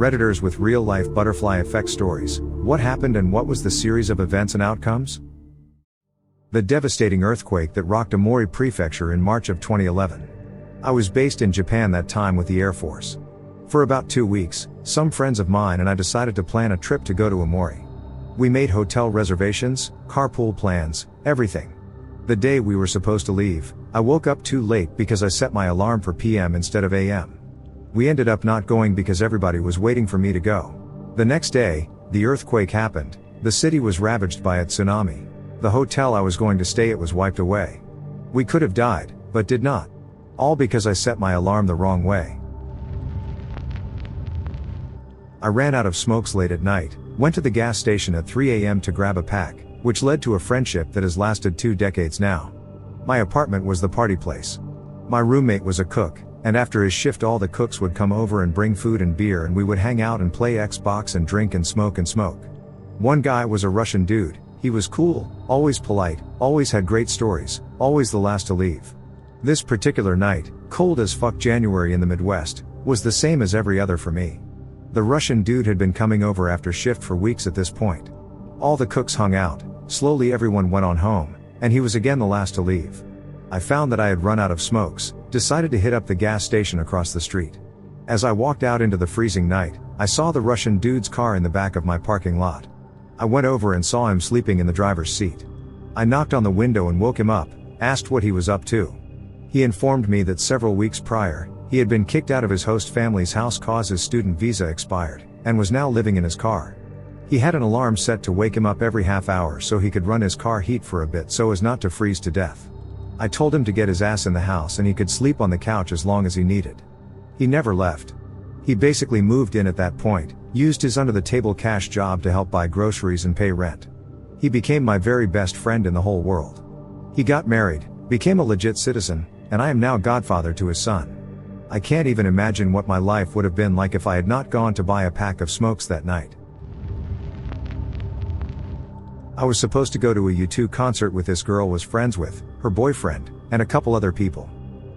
Redditors with real-life butterfly effect stories. What happened and what was the series of events and outcomes? The devastating earthquake that rocked Aomori Prefecture in March of 2011. I was based in Japan that time with the Air Force. For about 2 weeks, some friends of mine and I decided to plan a trip to go to Aomori. We made hotel reservations, carpool plans, everything. The day we were supposed to leave, I woke up too late because I set my alarm for PM instead of AM. We ended up not going because everybody was waiting for me to go. The next day, the earthquake happened. The city was ravaged by a tsunami. The hotel I was going to stay at was wiped away. We could have died, but did not. All because I set my alarm the wrong way. I ran out of smokes late at night, went to the gas station at 3 a.m. to grab a pack, which led to a friendship that has lasted 2 decades now. My apartment was the party place. My roommate was a cook, and after his shift all the cooks would come over and bring food and beer and we would hang out and play Xbox and drink and smoke and smoke. One guy was a Russian dude. He was cool, always polite, always had great stories, always the last to leave. This particular night, cold as fuck January in the Midwest, was the same as every other for me. The Russian dude had been coming over after shift for weeks at this point. All the cooks hung out, slowly everyone went on home, and he was again the last to leave. I found that I had run out of smokes, decided to hit up the gas station across the street. As I walked out into the freezing night, I saw the Russian dude's car in the back of my parking lot. I went over and saw him sleeping in the driver's seat. I knocked on the window and woke him up, asked what he was up to. He informed me that several weeks prior, he had been kicked out of his host family's house cause his student visa expired, and was now living in his car. He had an alarm set to wake him up every half hour so he could run his car heat for a bit so as not to freeze to death. I told him to get his ass in the house and he could sleep on the couch as long as he needed. He never left. He basically moved in at that point, used his under-the-table cash job to help buy groceries and pay rent. He became my very best friend in the whole world. He got married, became a legit citizen, and I am now godfather to his son. I can't even imagine what my life would have been like if I had not gone to buy a pack of smokes that night. I was supposed to go to a U2 concert with this girl was friends with, her boyfriend, and a couple other people.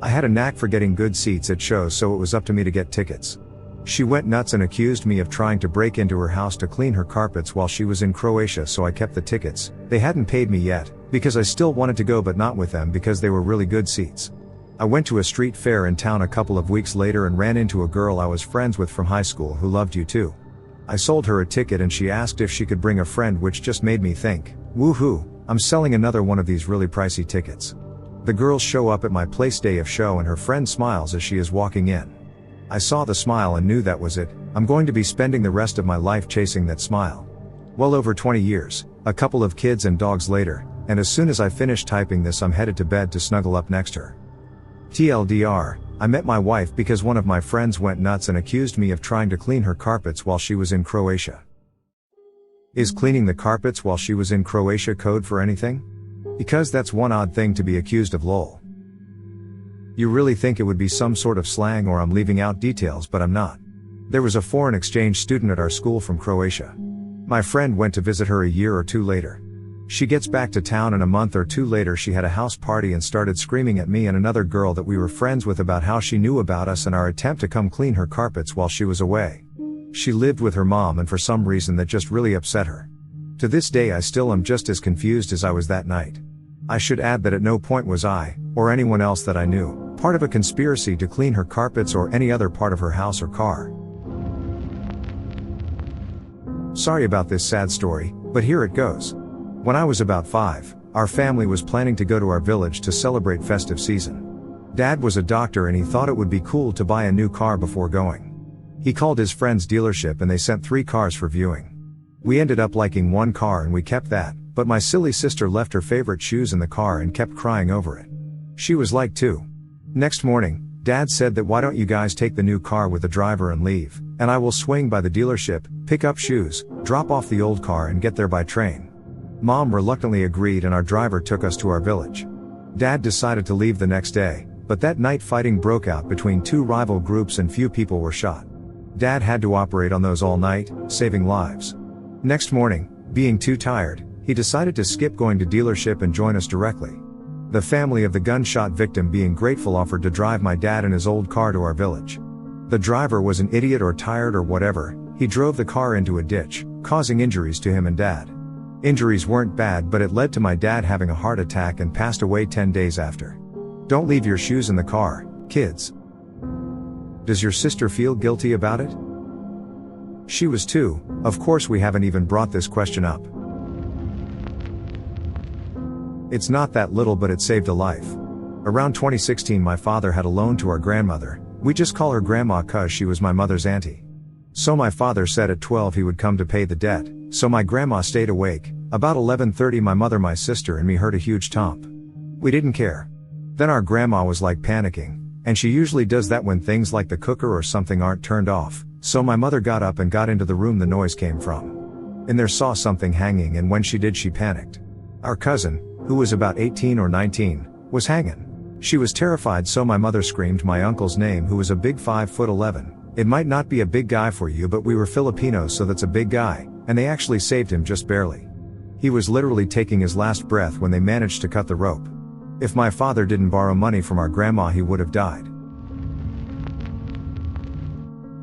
I had a knack for getting good seats at shows so it was up to me to get tickets. She went nuts and accused me of trying to break into her house to clean her carpets while she was in Croatia, so I kept the tickets. They hadn't paid me yet, because I still wanted to go but not with them because they were really good seats. I went to a street fair in town a couple of weeks later and ran into a girl I was friends with from high school who loved U2. I sold her a ticket and she asked if she could bring a friend, which just made me think, woohoo, I'm selling another one of these really pricey tickets. The girls show up at my place day of show and her friend smiles as she is walking in. I saw the smile and knew that was it. I'm going to be spending the rest of my life chasing that smile. Well over 20 years, a couple of kids and dogs later, and as soon as I finish typing this I'm headed to bed to snuggle up next to her. TLDR, I met my wife because one of my friends went nuts and accused me of trying to clean her carpets while she was in Croatia. Is cleaning the carpets while she was in Croatia code for anything? Because that's one odd thing to be accused of, lol. You really think it would be some sort of slang, or I'm leaving out details, but I'm not. There was a foreign exchange student at our school from Croatia. My friend went to visit her a year or two later. She gets back to town and a month or two later she had a house party and started screaming at me and another girl that we were friends with about how she knew about us and our attempt to come clean her carpets while she was away. She lived with her mom and for some reason that just really upset her. To this day I still am just as confused as I was that night. I should add that at no point was I, or anyone else that I knew, part of a conspiracy to clean her carpets or any other part of her house or car. Sorry about this sad story, but here it goes. When I was about 5, our family was planning to go to our village to celebrate festive season. Dad was a doctor and he thought it would be cool to buy a new car before going. He called his friend's dealership and they sent 3 cars for viewing. We ended up liking one car and we kept that, but my silly sister left her favorite shoes in the car and kept crying over it. She was like 2. Next morning, Dad said that why don't you guys take the new car with the driver and leave, and I will swing by the dealership, pick up shoes, drop off the old car and get there by train. Mom reluctantly agreed and our driver took us to our village. Dad decided to leave the next day, but that night fighting broke out between 2 rival groups and few people were shot. Dad had to operate on those all night, saving lives. Next morning, being too tired, he decided to skip going to dealership and join us directly. The family of the gunshot victim, being grateful, offered to drive my dad in his old car to our village. The driver was an idiot or tired or whatever. He drove the car into a ditch, causing injuries to him and Dad. Injuries weren't bad, but it led to my dad having a heart attack and passed away 10 days after. Don't leave your shoes in the car, kids. Does your sister feel guilty about it? She was 2, of course we haven't even brought this question up. It's not that little, but it saved a life. Around 2016 my father had a loan to our grandmother. We just call her grandma cause she was my mother's auntie. So my father said at 12 he would come to pay the debt, so my grandma stayed awake. About 11:30 my mother, my sister and me heard a huge thump. We didn't care. Then our grandma was like panicking, and she usually does that when things like the cooker or something aren't turned off, so my mother got up and got into the room the noise came from. In there saw something hanging, and when she did she panicked. Our cousin, who was about 18 or 19, was hanging. She was terrified, so my mother screamed my uncle's name, who was a big 5'11". It might not be a big guy for you, but we were Filipinos, so that's a big guy, and they actually saved him just barely. He was literally taking his last breath when they managed to cut the rope. If my father didn't borrow money from our grandma he would have died.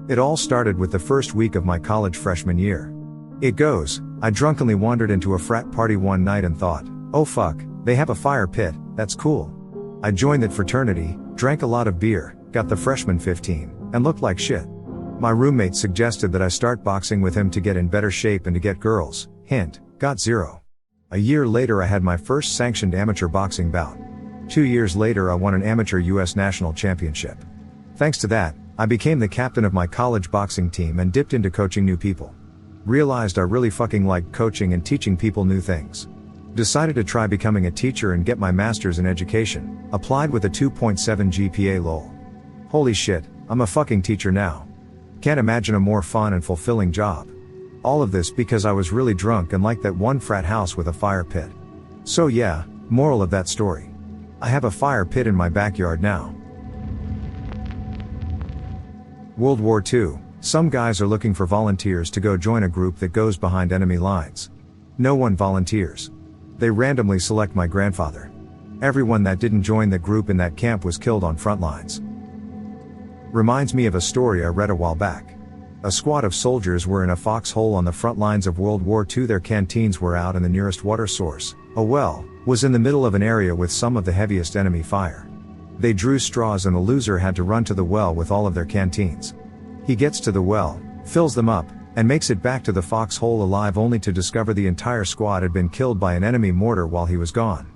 It all started with the first week of my college freshman year. It goes, I drunkenly wandered into a frat party one night and thought, oh fuck, they have a fire pit, that's cool. I joined that fraternity, drank a lot of beer, got the freshman 15, and looked like shit. My roommate suggested that I start boxing with him to get in better shape and to get girls, hint, got 0. A year later I had my first sanctioned amateur boxing bout. 2 years later I won an amateur US national championship. Thanks to that, I became the captain of my college boxing team and dipped into coaching new people. Realized I really fucking liked coaching and teaching people new things. Decided to try becoming a teacher and get my master's in education, applied with a 2.7 GPA lol. Holy shit, I'm a fucking teacher now. Can't imagine a more fun and fulfilling job. All of this because I was really drunk and liked that one frat house with a fire pit. So yeah, moral of that story. I have a fire pit in my backyard now. World War II, some guys are looking for volunteers to go join a group that goes behind enemy lines. No one volunteers. They randomly select my grandfather. Everyone that didn't join the group in that camp was killed on front lines. Reminds me of a story I read a while back. A squad of soldiers were in a foxhole on the front lines of World War II. Their canteens were out and the nearest water source, a well, was in the middle of an area with some of the heaviest enemy fire. They drew straws and the loser had to run to the well with all of their canteens. He gets to the well, fills them up, and makes it back to the foxhole alive, only to discover the entire squad had been killed by an enemy mortar while he was gone.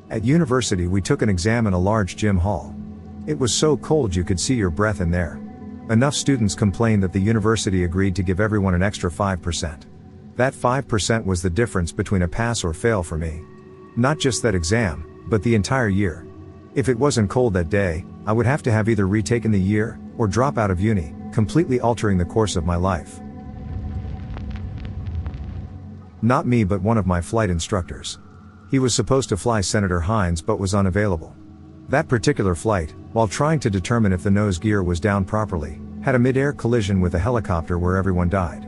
At university we took an exam in a large gym hall. It was so cold you could see your breath in there. Enough students complained that the university agreed to give everyone an extra 5%. That 5% was the difference between a pass or fail for me. Not just that exam, but the entire year. If it wasn't cold that day, I would have to have either retaken the year, or drop out of uni, completely altering the course of my life. Not me, but one of my flight instructors. He was supposed to fly Senator Hines but was unavailable. That particular flight, while trying to determine if the nose gear was down properly, had a mid-air collision with a helicopter where everyone died.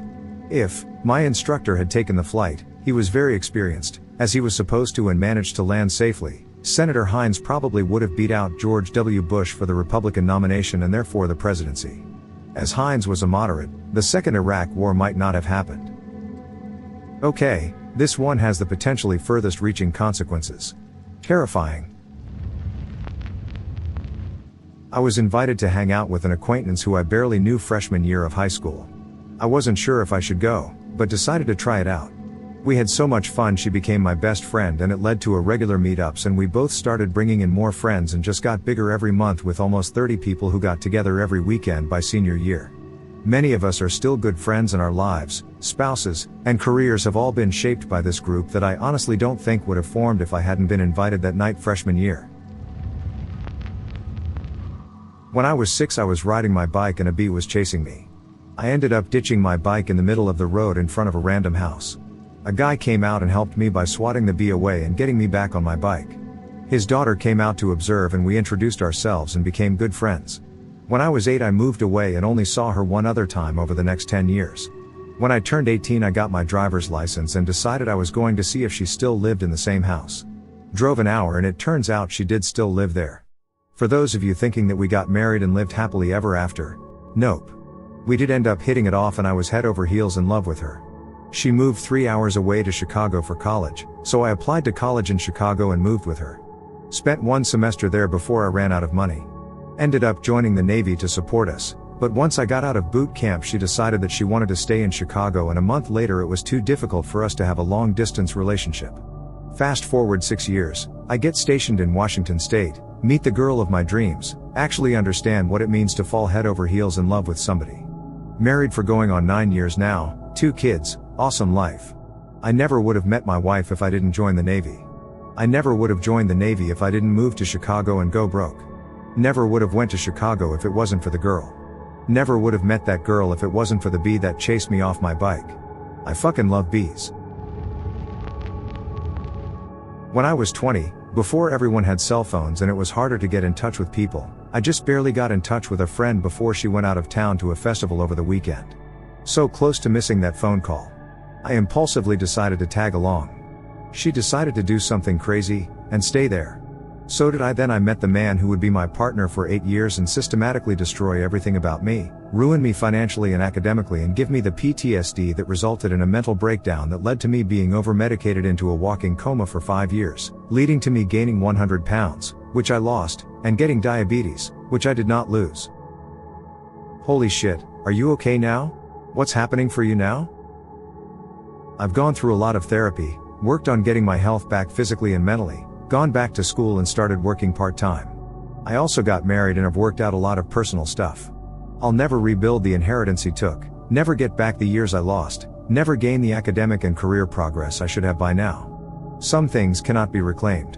If my instructor had taken the flight, he was very experienced, as he was supposed to, and managed to land safely, Senator Hines probably would have beat out George W. Bush for the Republican nomination and therefore the presidency. As Hines was a moderate, the second Iraq War might not have happened. Okay, this one has the potentially furthest reaching consequences. Terrifying. I was invited to hang out with an acquaintance who I barely knew freshman year of high school. I wasn't sure if I should go, but decided to try it out. We had so much fun, she became my best friend and it led to a regular meetups, and we both started bringing in more friends and just got bigger every month with almost 30 people who got together every weekend by senior year. Many of us are still good friends, and our lives, spouses, and careers have all been shaped by this group that I honestly don't think would have formed if I hadn't been invited that night freshman year. When I was 6 I was riding my bike and a bee was chasing me. I ended up ditching my bike in the middle of the road in front of a random house. A guy came out and helped me by swatting the bee away and getting me back on my bike. His daughter came out to observe and we introduced ourselves and became good friends. When I was 8 I moved away and only saw her one other time over the next 10 years. When I turned 18 I got my driver's license and decided I was going to see if she still lived in the same house. Drove an hour and it turns out she did still live there. For those of you thinking that we got married and lived happily ever after, nope. We did end up hitting it off and I was head over heels in love with her. She moved 3 hours away to Chicago for college, so I applied to college in Chicago and moved with her. Spent 1 semester there before I ran out of money. Ended up joining the Navy to support us, but once I got out of boot camp she decided that she wanted to stay in Chicago, and a month later it was too difficult for us to have a long-distance relationship. Fast forward 6 years, I get stationed in Washington State, meet the girl of my dreams, actually understand what it means to fall head over heels in love with somebody. Married for going on 9 years now, 2 kids, awesome life. I never would have met my wife if I didn't join the Navy. I never would have joined the Navy if I didn't move to Chicago and go broke. Never would have went to Chicago if it wasn't for the girl. Never would have met that girl if it wasn't for the bee that chased me off my bike. I fucking love bees. When I was 20, before everyone had cell phones and it was harder to get in touch with people, I just barely got in touch with a friend before she went out of town to a festival over the weekend. So close to missing that phone call. I impulsively decided to tag along. She decided to do something crazy, and stay there. So did I. Then I met the man who would be my partner for 8 years and systematically destroy everything about me, ruin me financially and academically, and give me the PTSD that resulted in a mental breakdown that led to me being over-medicated into a walking coma for 5 years, leading to me gaining 100 pounds, which I lost, and getting diabetes, which I did not lose. Holy shit, are you okay now? What's happening for you now? I've gone through a lot of therapy, worked on getting my health back physically and mentally, gone back to school and started working part-time. I also got married and have worked out a lot of personal stuff. I'll never rebuild the inheritance he took, never get back the years I lost, never gain the academic and career progress I should have by now. Some things cannot be reclaimed.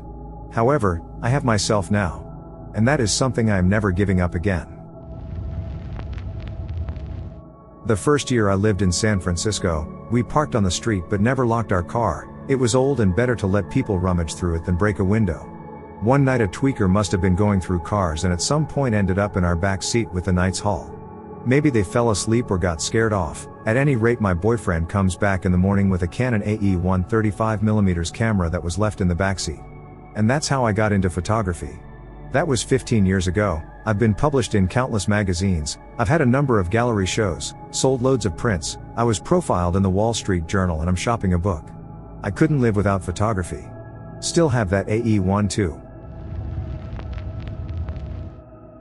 However, I have myself now. And that is something I am never giving up again. The first year I lived in San Francisco, we parked on the street but never locked our car. It was old and better to let people rummage through it than break a window. One night a tweaker must have been going through cars and at some point ended up in our back seat with the night's haul. Maybe they fell asleep or got scared off. At any rate, my boyfriend comes back in the morning with a Canon AE-1 35mm camera that was left in the backseat. And that's how I got into photography. That was 15 years ago. I've been published in countless magazines, I've had a number of gallery shows, sold loads of prints, I was profiled in the Wall Street Journal, and I'm shopping a book. I couldn't live without photography. Still have that AE-1 too.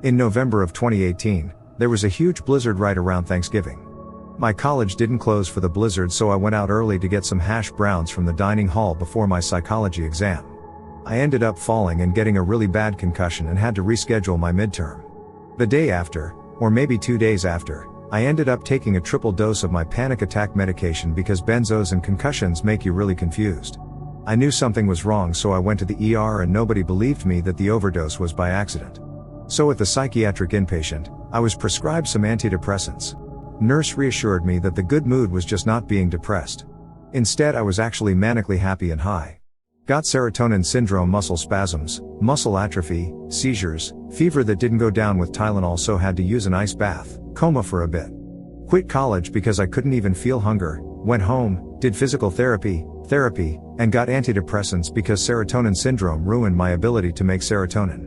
In November of 2018, there was a huge blizzard right around Thanksgiving. My college didn't close for the blizzard, so I went out early to get some hash browns from the dining hall before my psychology exam. I ended up falling and getting a really bad concussion and had to reschedule my midterm. The day after, or maybe 2 days after, I ended up taking a triple dose of my panic attack medication because benzos and concussions make you really confused. I knew something was wrong, so I went to the ER and nobody believed me that the overdose was by accident. So at the psychiatric inpatient, I was prescribed some antidepressants. Nurse reassured me that the good mood was just not being depressed. Instead, I was actually manically happy and high. Got serotonin syndrome, muscle spasms, muscle atrophy, seizures, fever that didn't go down with Tylenol, so had to use an ice bath, coma for a bit. Quit college because I couldn't even feel hunger, went home, did physical therapy, and got antidepressants because serotonin syndrome ruined my ability to make serotonin.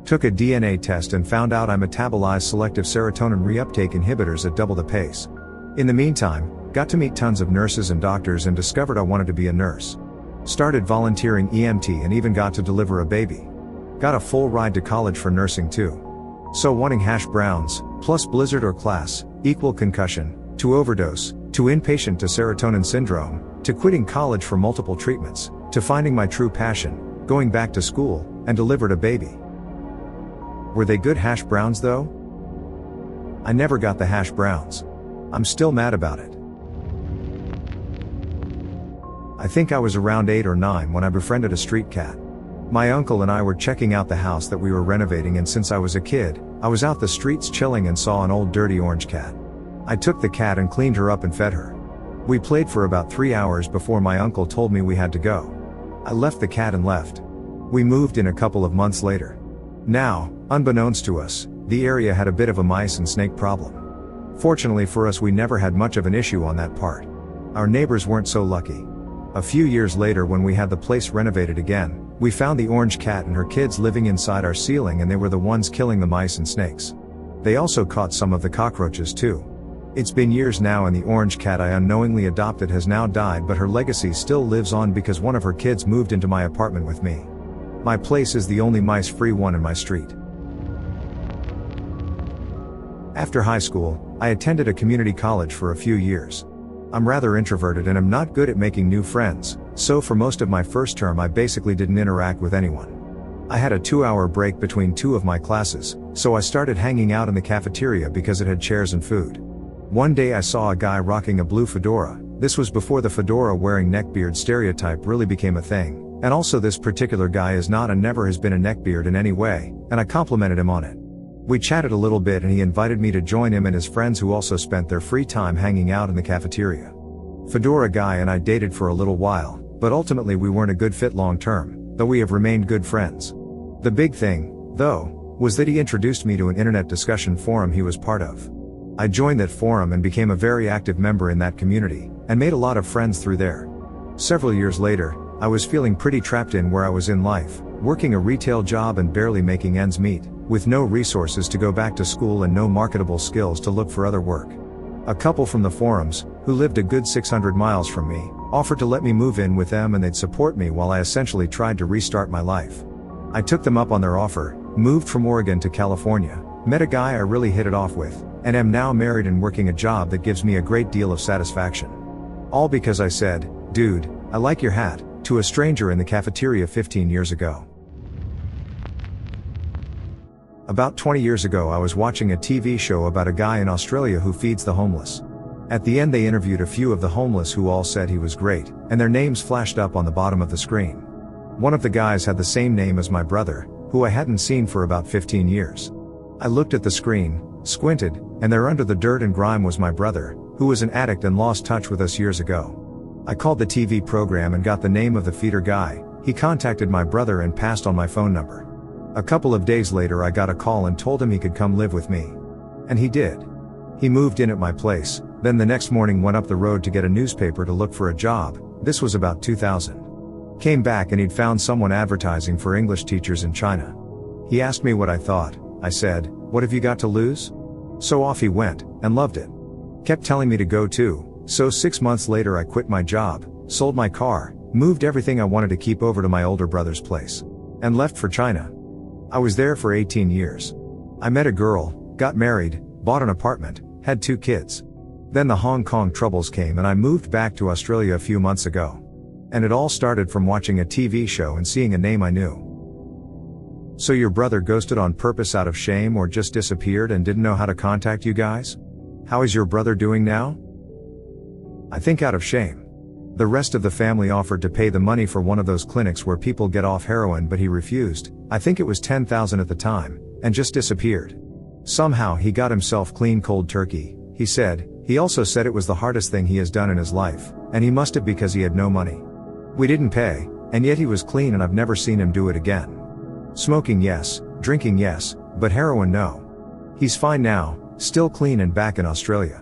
Took a DNA test and found out I metabolize selective serotonin reuptake inhibitors at double the pace. In the meantime, got to meet tons of nurses and doctors and discovered I wanted to be a nurse. Started volunteering EMT and even got to deliver a baby. Got a full ride to college for nursing too. So wanting hash browns, plus blizzard or class, equal concussion, to overdose, to inpatient to serotonin syndrome, to quitting college for multiple treatments, to finding my true passion, going back to school, and delivered a baby. Were they good hash browns though? I never got the hash browns. I'm still mad about it. I think I was around 8 or 9 when I befriended a street cat. My uncle and I were checking out the house that we were renovating, and since I was a kid, I was out the streets chilling and saw an old dirty orange cat. I took the cat and cleaned her up and fed her. We played for about 3 hours before my uncle told me we had to go. I left the cat and left. We moved in a couple of months later. Now, unbeknownst to us, the area had a bit of a mice and snake problem. Fortunately for us, we never had much of an issue on that part. Our neighbors weren't so lucky. A few years later, when we had the place renovated again, We found the orange cat and her kids living inside our ceiling, and they were the ones killing the mice and snakes. They also caught some of the cockroaches too. It's been years now, and the orange cat I unknowingly adopted has now died, but her legacy still lives on because one of her kids moved into my apartment with me. My place is the only mice-free one in my street. After high school, I attended a community college for a few years. I'm rather introverted and am not good at making new friends, so for most of my first term I basically didn't interact with anyone. I had a 2-hour break between two of my classes, so I started hanging out in the cafeteria because it had chairs and food. One day I saw a guy rocking a blue fedora. This was before the fedora wearing neckbeard stereotype really became a thing, and also this particular guy is not and never has been a neckbeard in any way, and I complimented him on it. We chatted a little bit and he invited me to join him and his friends who also spent their free time hanging out in the cafeteria. Fedora guy and I dated for a little while, but ultimately we weren't a good fit long term, though we have remained good friends. The big thing, though, was that he introduced me to an internet discussion forum he was part of. I joined that forum and became a very active member in that community, and made a lot of friends through there. Several years later, I was feeling pretty trapped in where I was in life, working a retail job and barely making ends meet, with no resources to go back to school and no marketable skills to look for other work. A couple from the forums, who lived a good 600 miles from me, offered to let me move in with them and they'd support me while I essentially tried to restart my life. I took them up on their offer, moved from Oregon to California, met a guy I really hit it off with, and am now married and working a job that gives me a great deal of satisfaction. All because I said, "Dude, I like your hat," to a stranger in the cafeteria 15 years ago. About 20 years ago I was watching a TV show about a guy in Australia who feeds the homeless. At the end they interviewed a few of the homeless who all said he was great, and their names flashed up on the bottom of the screen. One of the guys had the same name as my brother, who I hadn't seen for about 15 years. I looked at the screen, squinted, and there under the dirt and grime was my brother, who was an addict and lost touch with us years ago. I called the TV program and got the name of the feeder guy. He contacted my brother and passed on my phone number. A couple of days later I got a call and told him he could come live with me. And he did. He moved in at my place, then the next morning went up the road to get a newspaper to look for a job. This was about 2000. Came back and he'd found someone advertising for English teachers in China. He asked me what I thought. I said, "What have you got to lose?" So off he went, and loved it. Kept telling me to go too, so 6 months later I quit my job, sold my car, moved everything I wanted to keep over to my older brother's place, and left for China. I was there for 18 years. I met a girl, got married, bought an apartment, had 2 kids. Then the Hong Kong troubles came and I moved back to Australia a few months ago. And it all started from watching a TV show and seeing a name I knew. So your brother ghosted on purpose out of shame or just disappeared and didn't know how to contact you guys? How is your brother doing now? I think out of shame. The rest of the family offered to pay the money for one of those clinics where people get off heroin, but he refused. I think it was $10,000 at the time, and just disappeared. Somehow he got himself clean cold turkey, he said. He also said it was the hardest thing he has done in his life, and he must have because he had no money. We didn't pay, and yet he was clean and I've never seen him do it again. Smoking yes, drinking yes, but heroin no. He's fine now, still clean and back in Australia.